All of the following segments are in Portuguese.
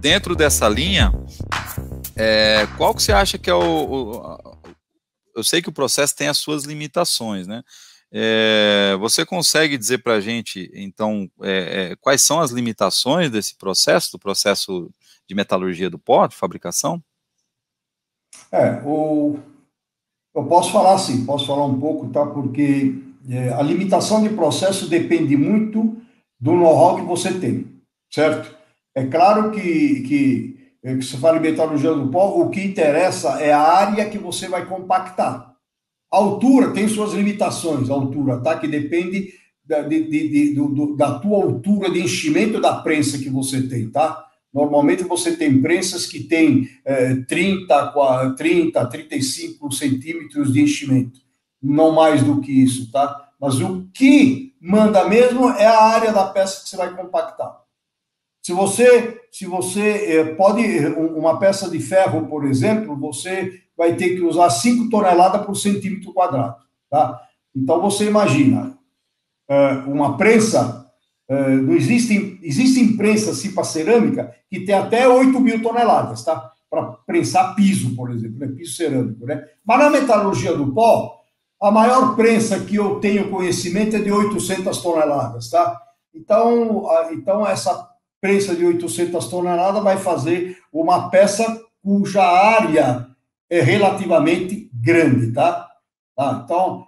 dentro dessa linha, qual que você acha que é eu sei que o processo tem as suas limitações, né? Você consegue dizer para a gente, então, quais são as limitações desse processo, do processo de metalurgia do pó, de fabricação? Eu posso falar sim, posso falar um pouco, tá? Porque a limitação de processo depende muito do know-how que você tem, certo? É claro que se fala em metalurgia do pó, o que interessa é a área que você vai compactar. A altura tem suas limitações, a altura, tá? Que depende da tua altura de enchimento da prensa que você tem, tá? Normalmente você tem prensas que tem 35 centímetros de enchimento, não mais do que isso, tá? Mas o que manda mesmo é a área da peça que você vai compactar. Se você pode, uma peça de ferro, por exemplo, você vai ter que usar 5 toneladas por centímetro quadrado, tá? Então, você imagina, uma prensa, não existem prensas assim para cerâmica que tem até 8.000 toneladas, tá? Para prensar piso, por exemplo, né? Piso cerâmico, né? Mas na metalurgia do pó, a maior prensa que eu tenho conhecimento é de 800 toneladas, tá? Então essa prensa de 800 toneladas vai fazer uma peça cuja área é relativamente grande, tá? Então,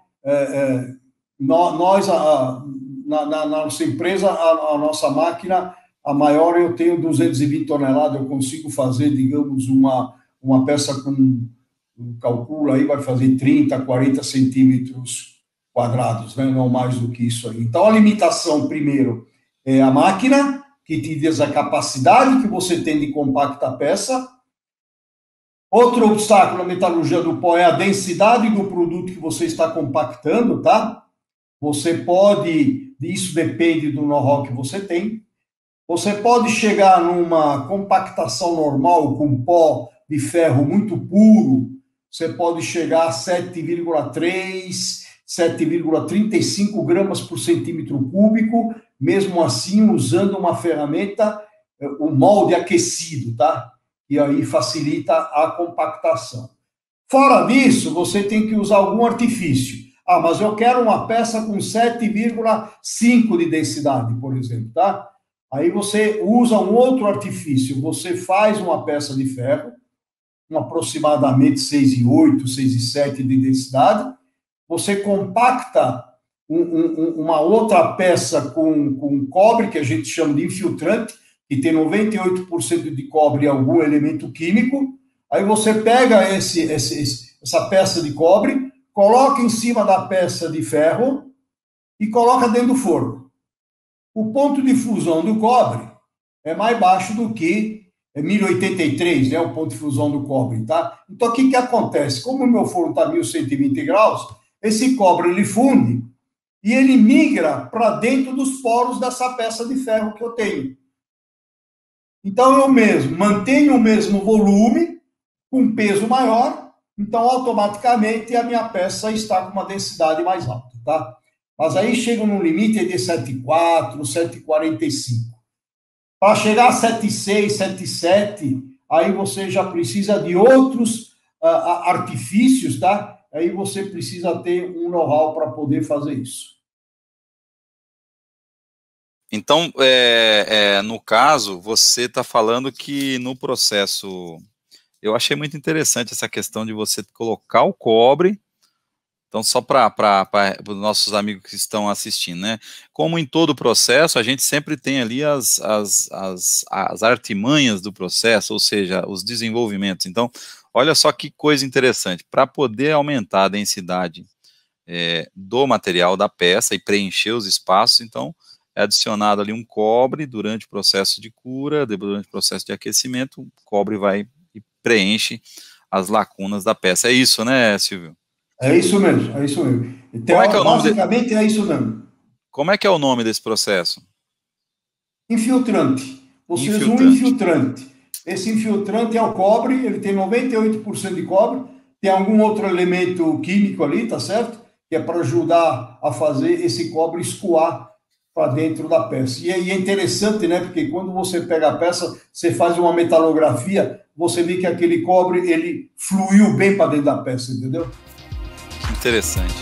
nós, na nossa empresa, a nossa máquina, a maior eu tenho 220 toneladas, eu consigo fazer, digamos, uma peça com, calcula aí, vai fazer 30, 40 centímetros quadrados, né? Não mais do que isso aí. Então, a limitação, primeiro, é a máquina, que te diz a capacidade que você tem de compactar a peça. Outro obstáculo na metalurgia do pó é a densidade do produto que você está compactando, tá? Isso depende do know-how que você tem. Você pode chegar numa compactação normal com pó de ferro muito puro, você pode chegar a 7,3, 7,35 gramas por centímetro cúbico, mesmo assim usando uma ferramenta, o molde aquecido, tá? E aí facilita a compactação. Fora disso, você tem que usar algum artifício. Mas eu quero uma peça com 7,5 de densidade, por exemplo, tá? Aí você usa um outro artifício, você faz uma peça de ferro, com aproximadamente 6,8, 6,7 de densidade, você compacta uma outra peça com cobre, que a gente chama de infiltrante, que tem 98% de cobre e algum elemento químico. Aí você pega essa peça de cobre, coloca em cima da peça de ferro e coloca dentro do forno. O ponto de fusão do cobre é mais baixo do que 1083, né, o ponto de fusão do cobre, tá? Então, o que acontece? Como o meu forno está a 1120 graus, esse cobre ele funde e ele migra para dentro dos poros dessa peça de ferro que eu tenho. Então, eu mesmo mantenho o mesmo volume, com peso maior, então, automaticamente, a minha peça está com uma densidade mais alta, tá? Mas aí chega num limite de 7,4, 7,45. Para chegar a 7,6, 7,7, aí você já precisa de outros artifícios, tá? Aí você precisa ter um know-how para poder fazer isso. Então, no caso, você está falando que no processo, eu achei muito interessante essa questão de você colocar o cobre. Então, só para os nossos amigos que estão assistindo, né? Como em todo o processo, a gente sempre tem ali as artimanhas do processo, ou seja, os desenvolvimentos. Então, olha só que coisa interessante. Para poder aumentar a densidade do material da peça e preencher os espaços, então, é adicionado ali um cobre durante o processo de cura, durante o processo de aquecimento, o cobre vai e preenche as lacunas da peça. É isso, né, Silvio? É isso mesmo, é isso mesmo. Como é que é o nome Basicamente é isso mesmo. Como é que é o nome desse processo? Infiltrante. Você usa um Infiltrante. infiltrante. Esse infiltrante é o cobre, ele tem 98% de cobre, tem algum outro elemento químico ali, tá certo? Que é para ajudar a fazer esse cobre escoar para dentro da peça. E é interessante, né? Porque quando você pega a peça, você faz uma metalografia, você vê que aquele cobre, ele fluiu bem para dentro da peça, entendeu? Que interessante.